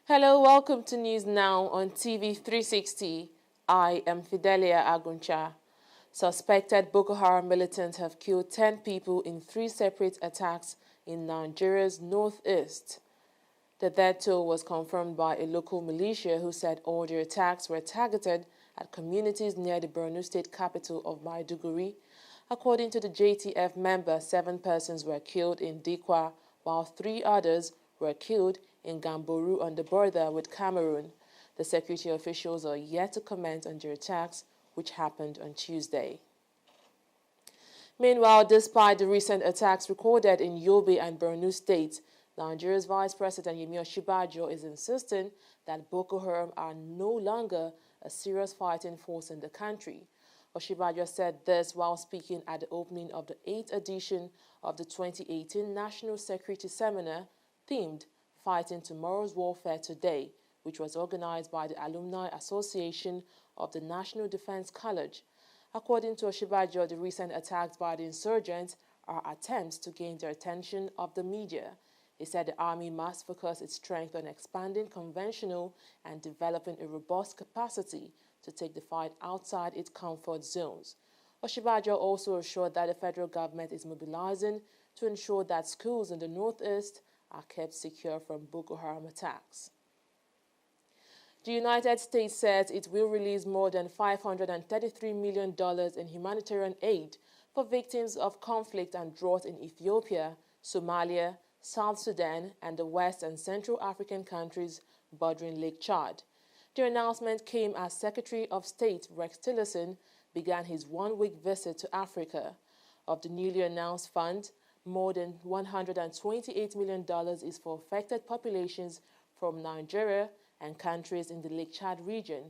Hello, welcome to News Now on TV360. I am Fidelia Aguncha. Suspected Boko Haram militants have killed 10 people in 3 separate attacks in Nigeria's northeast. The death toll was confirmed by a local militia who said all the attacks were targeted at communities near the Borno state capital of Maiduguri. According to the JTF member, 7 persons were killed in Dikwa, while 3 others were killed in Gamboru on the border with Cameroon. The security officials are yet to comment on the attacks, which happened on Tuesday. Meanwhile, despite the recent attacks recorded in Yobe and Borno states, Nigeria's Vice President Yemi Osinbajo is insisting that Boko Haram are no longer a serious fighting force in the country. Osinbajo said this while speaking at the opening of the 8th edition of the 2018 National Security Seminar themed Fighting Tomorrow's Warfare Today, which was organized by the Alumni Association of the National Defense College. According to Osinbajo, the recent attacks by the insurgents are attempts to gain the attention of the media. He said the army must focus its strength on expanding conventional and developing a robust capacity to take the fight outside its comfort zones. Osinbajo also assured that the federal government is mobilizing to ensure that schools in the northeast are kept secure from Boko Haram attacks. The United States says it will release more than $533 million in humanitarian aid for victims of conflict and drought in Ethiopia, Somalia, South Sudan, and the West and Central African countries bordering Lake Chad. The announcement came as Secretary of State Rex Tillerson began his one-week visit to Africa. Of the newly announced fund, more than $128 million is for affected populations from Nigeria and countries in the Lake Chad region.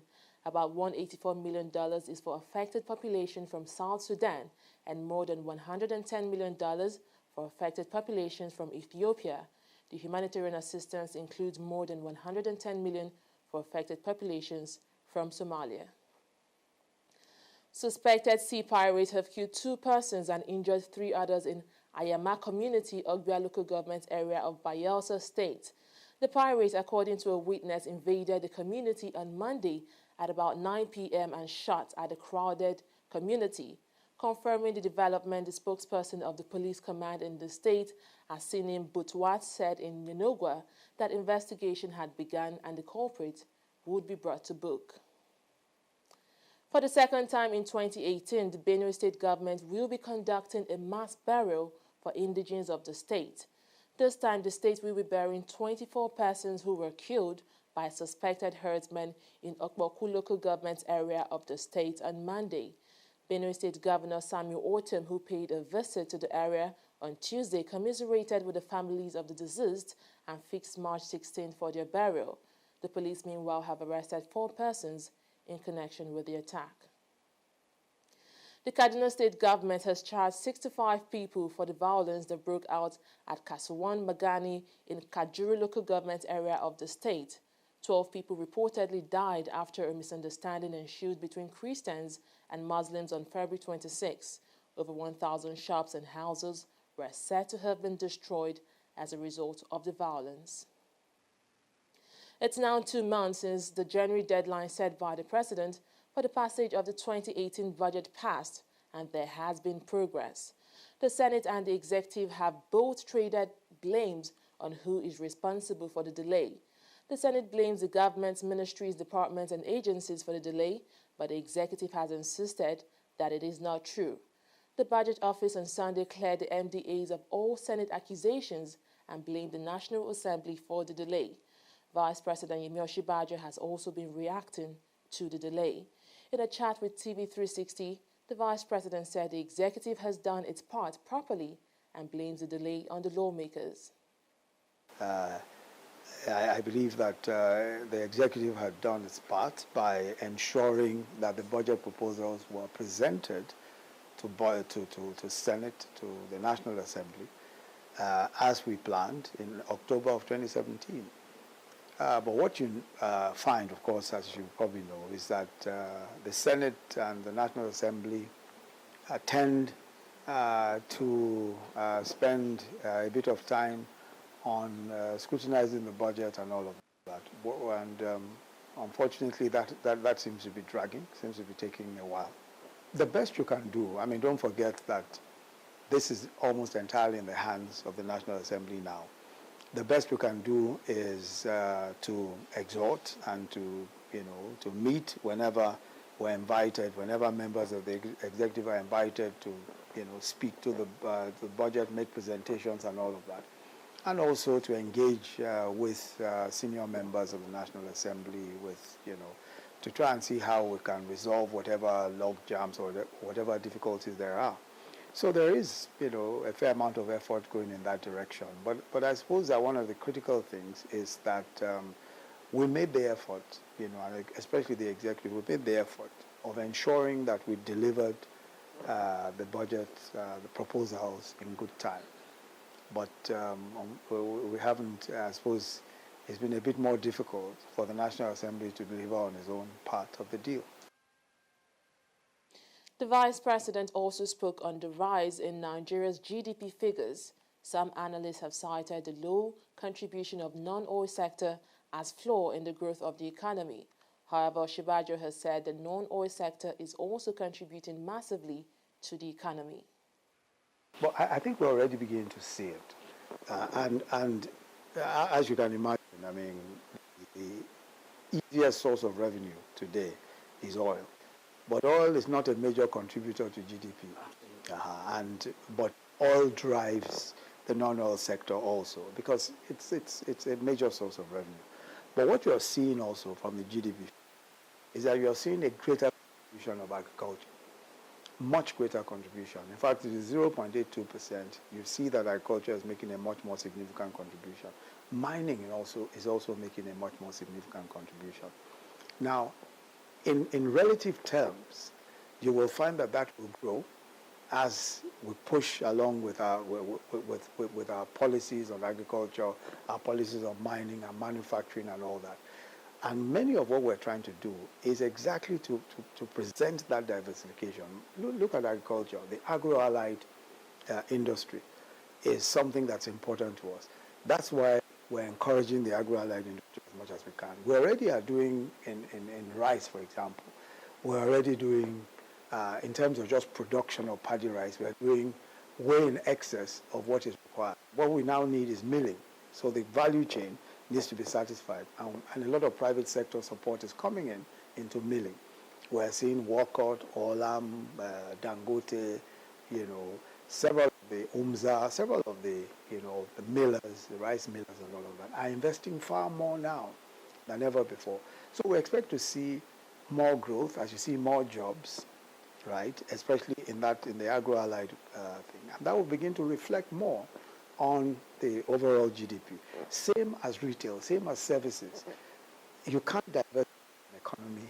About $184 million is for affected population from South Sudan and more than $110 million for affected populations from Ethiopia. The humanitarian assistance includes more than $110 million for affected populations from Somalia. Suspected sea pirates have killed 2 persons and injured 3 others in Ayama Community, Ogbia local government area of Bayelsa State. The pirates, according to a witness, invaded the community on Monday at about 9 p.m. and shot at a crowded community. Confirming the development, the spokesperson of the police command in the state, Asinim Butwat, said in Minogwa that investigation had begun and the culprits would be brought to book. For the second time in 2018, the Benue State government will be conducting a mass burial for indigents of the state. This time, the state will be burying 24 persons who were killed by suspected herdsmen in Okboku local government area of the state on Monday. Benue State Governor Samuel Ortom, who paid a visit to the area on Tuesday, commiserated with the families of the deceased and fixed March 16 for their burial. The police, meanwhile, have arrested 4 persons in connection with the attack. The Kaduna State government has charged 65 people for the violence that broke out at Kasuwan Magani in Kajuru local government area of the state. 12 people reportedly died after a misunderstanding ensued between Christians and Muslims on February 26. Over 1,000 shops and houses were said to have been destroyed as a result of the violence. It's now 2 months since the January deadline set by the President for the passage of the 2018 budget passed, and there has been progress. The Senate and the Executive have both traded blames on who is responsible for the delay. The Senate blames the government's ministries, departments, and agencies for the delay, but the Executive has insisted that it is not true. The Budget Office on Sunday cleared the MDAs of all Senate accusations and blamed the National Assembly for the delay. Vice President Yemi Osinbajo has also been reacting to the delay. In a chat with TV360, the Vice President said the Executive has done its part properly and blames the delay on the lawmakers. I believe that the Executive had done its part by ensuring that the budget proposals were presented to Senate, to the National Assembly, as we planned in October of 2017. But what you find, of course, as you probably know, is that the Senate and the National Assembly tend to spend a bit of time on scrutinizing the budget and all of that. Unfortunately, that seems to be dragging, seems to be taking a while. The best you can do, I mean, don't forget that this is almost entirely in the hands of the National Assembly now. The best we can do is to exhort and to meet whenever we're invited, whenever members of the executive are invited to, speak to the budget, make presentations and all of that. And also to engage with senior members of the National Assembly to try and see how we can resolve whatever log jams or whatever difficulties there are. So there is, a fair amount of effort going in that direction. But I suppose that one of the critical things is that we made the effort, and especially the executive, we made the effort of ensuring that we delivered the budget, the proposals in good time. But we haven't, I suppose, it's been a bit more difficult for the National Assembly to deliver on its own part of the deal. The Vice President also spoke on the rise in Nigeria's GDP figures. Some analysts have cited the low contribution of non-oil sector as flaw in the growth of the economy. However, Shibajo has said the non-oil sector is also contributing massively to the economy. Well, I think we're already beginning to see it. And as you can imagine, I mean, the easiest source of revenue today is oil. But oil is not a major contributor to GDP. But oil drives the non-oil sector also because it's a major source of revenue. But what you're seeing also from the GDP is that you're seeing a greater contribution of agriculture. Much greater contribution. In fact, it is 0.82%. You see that agriculture is making a much more significant contribution. Mining is also making a much more significant contribution. Now, in relative terms, you will find that will grow as we push along with our policies on agriculture, our policies on mining and manufacturing and all that. And many of what we're trying to do is exactly to present that diversification. Look at agriculture. The agro-allied industry is something that's important to us. That's why we're encouraging the agro-allied industry as much as we can. We already are doing in rice, for example. We're already doing, in terms of just production of paddy rice, we're doing way in excess of what is required. What we now need is milling. So the value chain needs to be satisfied. And a lot of private sector support is coming into milling. We're seeing Walcott, Olam, Dangote, several of the UMSA, several of the, the millers, the rice millers and all of that are investing far more now than ever before. So we expect to see more growth, as you see more jobs, right, especially in the agro-allied thing. And that will begin to reflect more on the overall GDP. Same as retail, same as services. You can't divert an economy,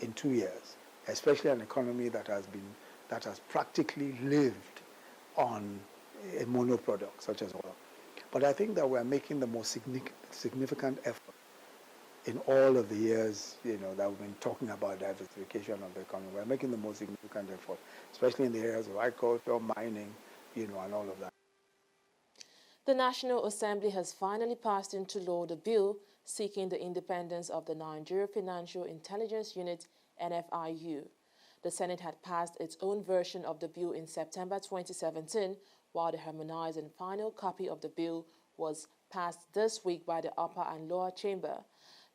in 2 years, especially an economy that has practically lived on a monoproduct such as oil. But I think that we're making the most significant effort in all of the years, that we've been talking about diversification of the economy. We're making the most significant effort, especially in the areas of agriculture, mining, and all of that. The National Assembly has finally passed into law the bill seeking the independence of the Nigeria Financial Intelligence Unit, NFIU. The Senate had passed its own version of the bill in September 2017, while the harmonized and final copy of the bill was passed this week by the upper and lower chamber.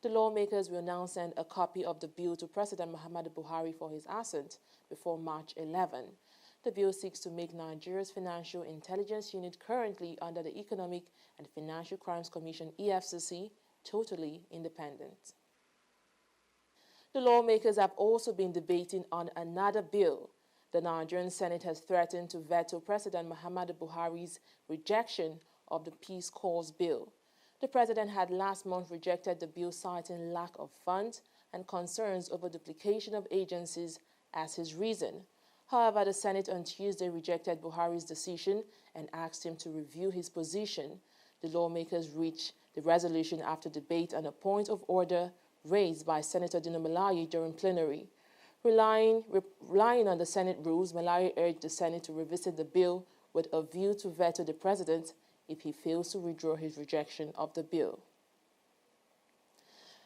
The lawmakers will now send a copy of the bill to President Muhammadu Buhari for his assent before March 11. The bill seeks to make Nigeria's Financial Intelligence Unit, currently under the Economic and Financial Crimes Commission, EFCC, totally independent. The lawmakers have also been debating on another bill. The Nigerian Senate has threatened to veto President Muhammadu Buhari's rejection of the Peace Corps bill. The president had last month rejected the bill, citing lack of funds and concerns over duplication of agencies as his reason. However, the Senate on Tuesday rejected Buhari's decision and asked him to review his position. The lawmakers reached the resolution after debate on a point of order raised by Senator Dino Malayi during plenary. Relying on the Senate rules, Malayi urged the Senate to revisit the bill with a view to veto the president if he fails to withdraw his rejection of the bill.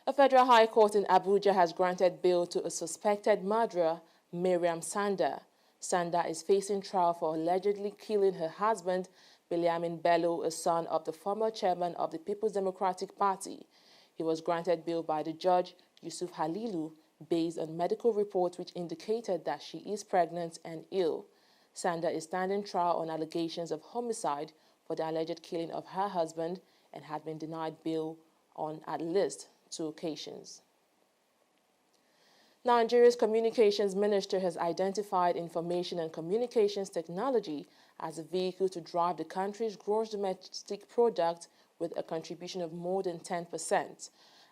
A federal high court in Abuja has granted bail to a suspected murderer, Miriam Sanda. Sanda is facing trial for allegedly killing her husband, Biliamin Bello, a son of the former chairman of the People's Democratic Party. He was granted bail by the judge, Yusuf Halilu, based on medical reports which indicated that she is pregnant and ill. Sanda is standing trial on allegations of homicide for the alleged killing of her husband and had been denied bail on at least 2 occasions. Nigeria's Communications Minister has identified information and communications technology as a vehicle to drive the country's gross domestic product with a contribution of more than 10%.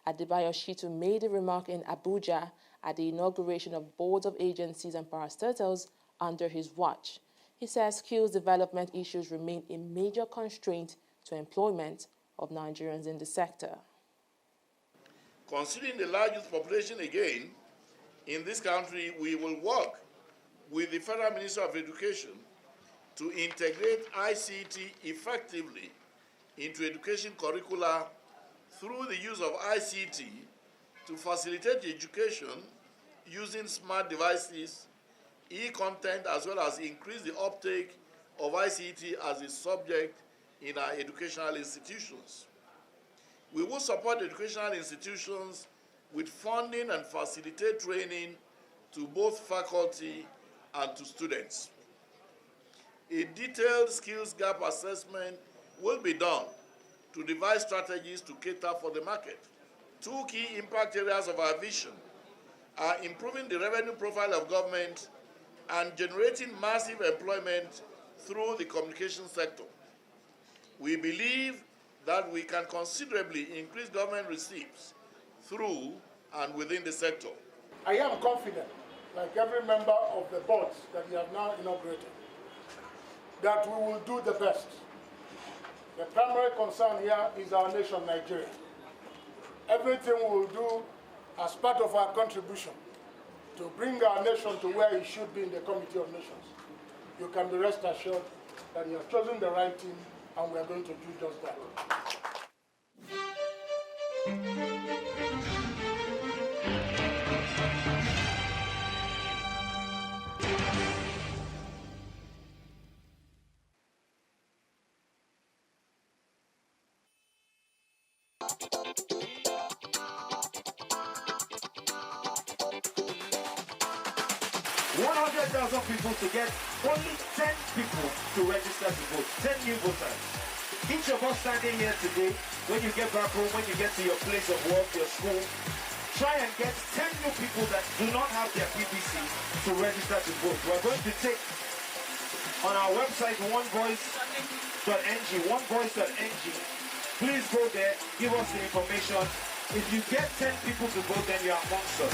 Adebayo Shitu made a remark in Abuja at the inauguration of boards of agencies and parastatals under his watch. He says skills development issues remain a major constraint to employment of Nigerians in the sector. Considering the largest population again in this country, we will work with the Federal Minister of Education to integrate ICT effectively into education curricula through the use of ICT to facilitate education using smart devices, e-content, as well as increase the uptake of ICT as a subject in our educational institutions. We will support educational institutions with funding and facilitate training to both faculty and to students. A detailed skills gap assessment will be done to devise strategies to cater for the market. 2 key impact areas of our vision are improving the revenue profile of government and generating massive employment through the communication sector. We believe that we can considerably increase government receipts through and within the sector. I am confident, like every member of the boards that you have now inaugurated, that we will do the best. The primary concern here is our nation, Nigeria. Everything we will do as part of our contribution to bring our nation to where it should be in the Committee of Nations. You can be rest assured that you have chosen the right team, and we are going to do just that. People to get only 10 people to register to vote, 10 new voters. Each of us standing here today, when you get back home, when you get to your place of work, your school, try and get 10 new people that do not have their PVC to register to vote. We're going to take on our website, onevoice.ng, onevoice.ng. Please go there, give us the information. If you get 10 people to vote, then you're amongst us.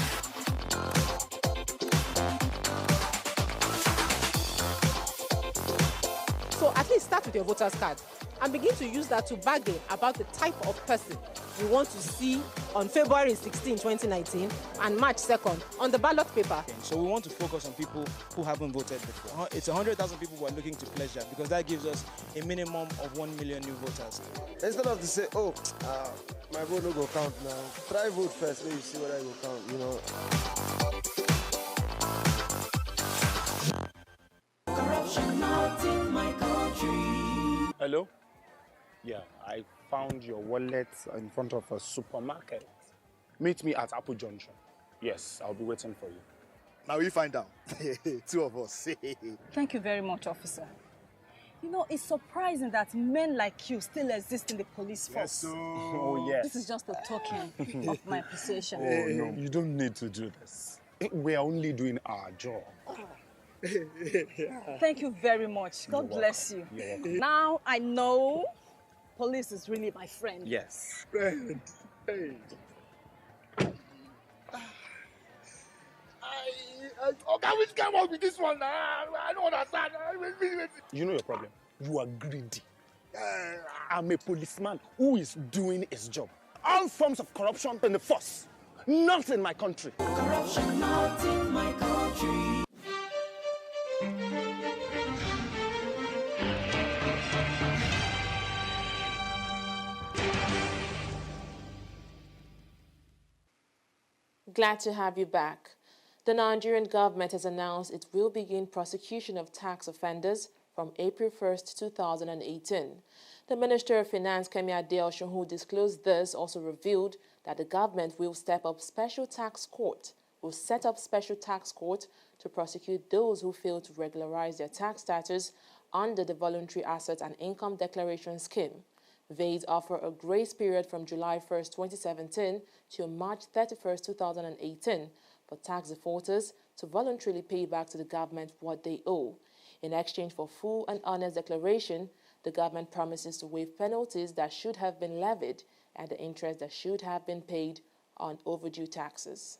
So at least start with your voter's card and begin to use that to bargain about the type of person you want to see on February 16, 2019 and March 2nd on the ballot paper. So we want to focus on people who haven't voted before. It's 100,000 people who are looking to pledge that because that gives us a minimum of 1 million new voters. Instead of to say, my vote no go count now, try vote first, maybe you see whether it will count, you know. Corruption not in my country. Hello? Yeah, I found your wallet in front of a supermarket. Meet me at Apple Junction. Yes, I'll be waiting for you. Now we find out. 2 of us. Thank you very much, officer. You know, it's surprising that men like you still exist in the police force. Yes, so... Oh, yes. This is just a token of my appreciation. Oh, no, you don't need to do this. We are only doing our job. Thank you very much. God bless you. Now I know police is really my friend. Yes. Friend. Hey. Which came out with this one? I don't understand. You know your problem. You are greedy. I'm a policeman who is doing his job. All forms of corruption in the force. Not in my country. Corruption not in my country. Glad to have you back. The Nigerian government has announced it will begin prosecution of tax offenders from April 1st, 2018. The Minister of Finance, Kemi Adeosun, who disclosed this, also revealed that the government will set up special tax court to prosecute those who fail to regularize their tax status under the Voluntary Assets and Income Declaration Scheme. VADEs offer a grace period from July 1st, 2017 to March 31st, 2018 for tax defaulters to voluntarily pay back to the government what they owe. In exchange for full and honest declaration, the government promises to waive penalties that should have been levied and the interest that should have been paid on overdue taxes.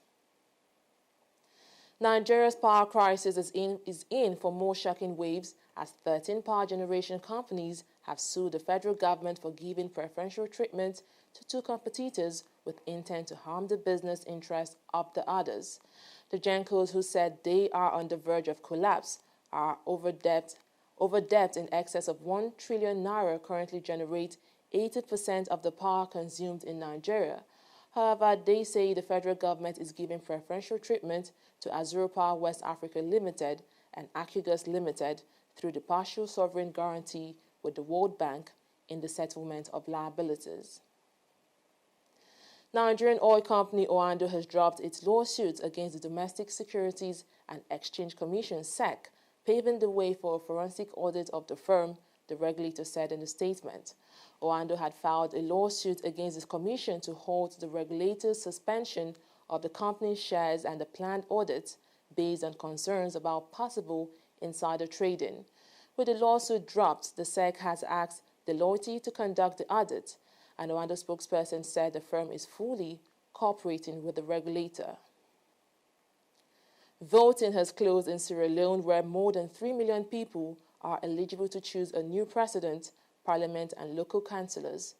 Nigeria's power crisis is in for more shocking waves as 13 power generation companies have sued the federal government for giving preferential treatment to 2 competitors with intent to harm the business interests of the others. The Gencos, who said they are on the verge of collapse, are over debt in excess of 1 trillion naira, currently generate 80% of the power consumed in Nigeria. However, they say the federal government is giving preferential treatment to Azure Power West Africa Limited and Acugas Limited through the partial sovereign guarantee with the World Bank in the settlement of liabilities. Nigerian oil company Oando has dropped its lawsuits against the Domestic Securities and Exchange Commission (SEC), paving the way for a forensic audit of the firm, the regulator said in a statement. Oando had filed a lawsuit against the commission to halt the regulator's suspension of the company's shares and the planned audit based on concerns about possible insider trading. With the lawsuit dropped, the SEC has asked Deloitte to conduct the audit, and Oando spokesperson said the firm is fully cooperating with the regulator. Voting has closed in Sierra Leone, where more than 3 million people are eligible to choose a new president, parliament, and local councillors.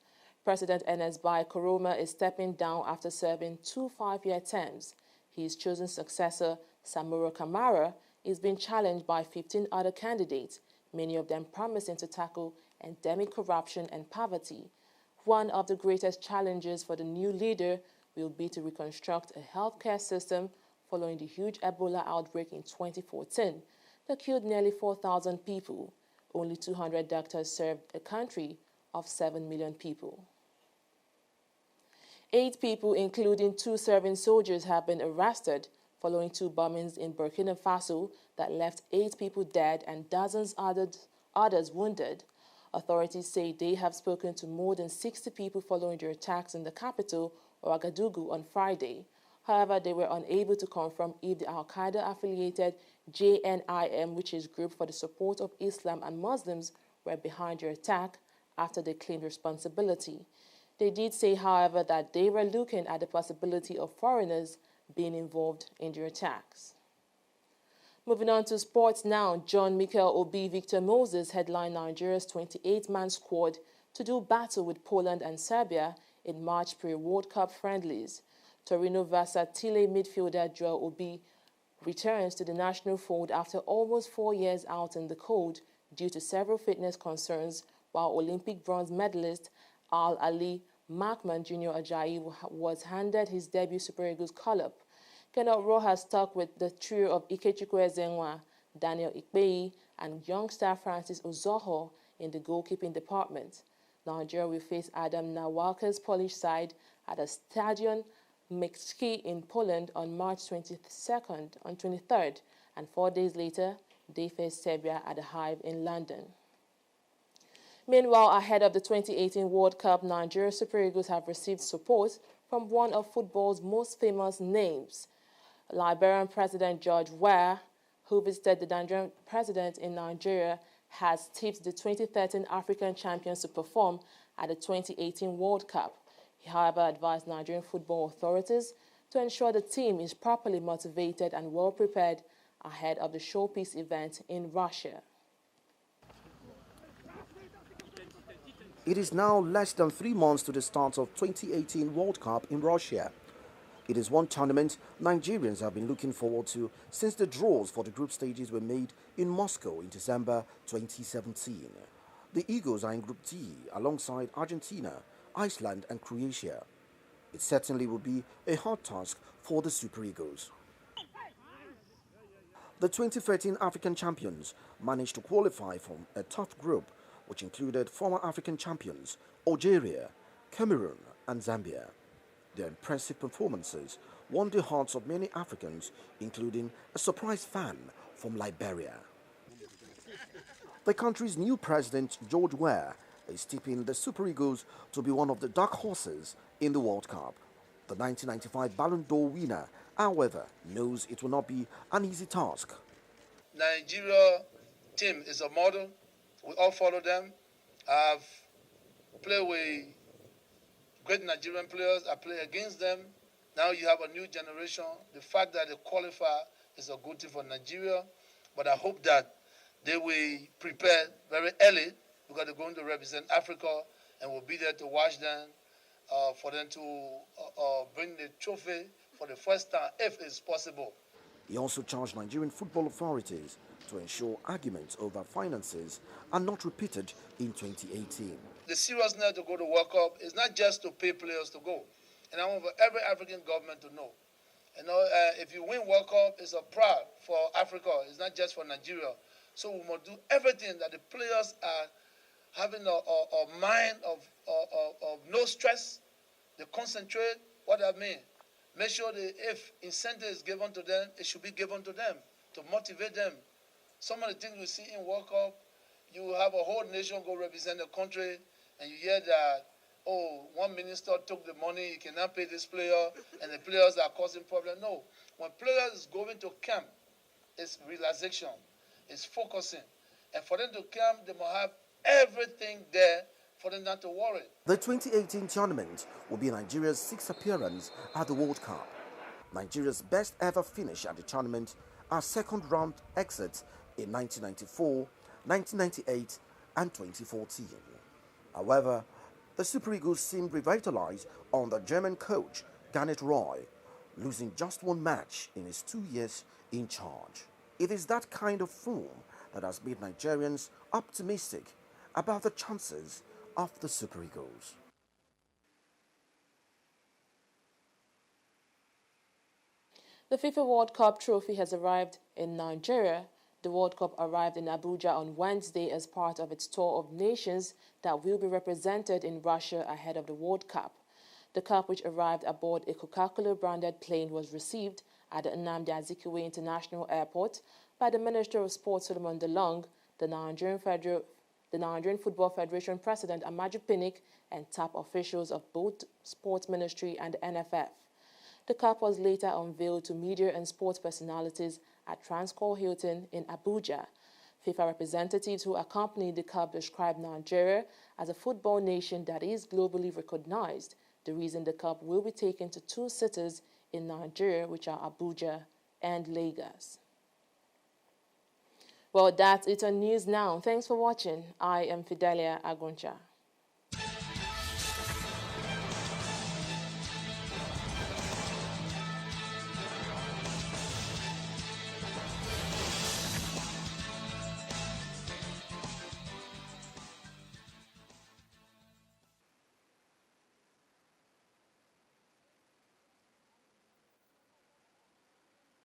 President Ernest Bai Koroma is stepping down after serving 2 5-year terms. His chosen successor, Samura Kamara, is being challenged by 15 other candidates, many of them promising to tackle endemic corruption and poverty. One of the greatest challenges for the new leader will be to reconstruct a healthcare system following the huge Ebola outbreak in 2014 that killed nearly 4,000 people. Only 200 doctors served a country of 7 million people. 8 people, including 2 serving soldiers, have been arrested following 2 bombings in Burkina Faso that left 8 people dead and dozens others wounded. Authorities say they have spoken to more than 60 people following the attacks in the capital, Ouagadougou, on Friday. However, they were unable to confirm if the al-Qaeda-affiliated JNIM, which is Group for the Support of Islam and Muslims, were behind the attack after they claimed responsibility. They did say, however, that they were looking at the possibility of foreigners being involved in the attacks. Moving on to sports now, John Mikel Obi Victor Moses headlined Nigeria's 28-man squad to do battle with Poland and Serbia in March pre-World Cup friendlies. Torino Versatile midfielder Joel Obi returns to the national fold after almost 4 years out in the cold due to several fitness concerns, while Olympic bronze medalist Al Ali Markman Jr. Ajayi was handed his debut Super Eagles call-up. Kenneth Rojas stuck with the trio of Ikechukwu Ezenwa, Daniel Ikpeyi, and young star Francis Ozoho in the goalkeeping department. Nigeria will face Adam Nawalka's Polish side at a Stadion Miejski in Poland on March 23rd, and 4 days later, they face Serbia at the Hive in London. Meanwhile, ahead of the 2018 World Cup, Nigeria Super Eagles have received support from one of football's most famous names. Liberian President George Weah, who visited the Nigerian president in Nigeria, has tipped the 2013 African champions to perform at the 2018 World Cup. He, however, advised Nigerian football authorities to ensure the team is properly motivated and well prepared ahead of the showpiece event in Russia. It is now less than 3 months to the start of 2018 World Cup in Russia. It is one tournament Nigerians have been looking forward to since the draws for the group stages were made in Moscow in December 2017. The Eagles are in Group D alongside Argentina, Iceland and Croatia. It certainly will be a hard task for the Super Eagles. The 2013 African champions managed to qualify from a tough group which included former African champions Algeria, Cameroon and Zambia. Their impressive performances won the hearts of many Africans, including a surprise fan from Liberia. The country's new president, George Weah, is tipping the Super Eagles to be one of the dark horses in the World Cup. The 1995 Ballon d'Or winner, however, knows it will not be an easy task. Nigeria team is a model. We all follow them. I've played with great Nigerian players. I play against them. Now you have a new generation. The fact that they qualify is a good thing for Nigeria. But I hope that they will prepare very early because they're going to represent Africa and we'll be there to watch them, for them to bring the trophy for the first time, if it's possible. He also charged Nigerian football authorities to ensure arguments over finances are not repeated in 2018. The seriousness to go to World Cup is not just to pay players to go. And I want for every African government to know. If you win World Cup, it's a pride for Africa. It's not just for Nigeria. So we must do everything that the players are having a mind of no stress. They concentrate. What I mean, make sure that if incentive is given to them, it should be given to them to motivate them. Some of the things we see in World Cup, you have a whole nation go represent the country, and you hear that, oh, one minister took the money, he cannot pay this player, and the players are causing problems. No. When players go into camp, it's relaxation, it's focusing. And for them to camp, they must have everything there for them not to worry. The 2018 tournament will be Nigeria's 6th appearance at the World Cup. Nigeria's best ever finish at the tournament are second round exits in 1994, 1998 and 2014. However, the Super Eagles seemed revitalized under German coach Garnet Roy, losing just one match in his 2 years in charge. It is that kind of form that has made Nigerians optimistic about the chances of the Super Eagles. The FIFA World Cup trophy has arrived in Nigeria. The World Cup arrived in Abuja on Wednesday as part of its tour of nations that will be represented in Russia ahead of the World Cup. The cup, which arrived aboard a Coca-Cola branded plane, was received at the Nnamdi Azikiwe International Airport by the Minister of Sports Solomon Dalong, the Nigerian Football Federation President Amaju Pinnick, and top officials of both Sports Ministry and the NFF. The cup was later unveiled to media and sports personalities at Transcorp Hilton in Abuja. FIFA representatives who accompanied the cup described Nigeria as a football nation that is globally recognized. The reason the cup will be taken to 2 cities in Nigeria, which are Abuja and Lagos. Well, that's it on News Now. Thanks for watching. I am Fidelia Aguncha.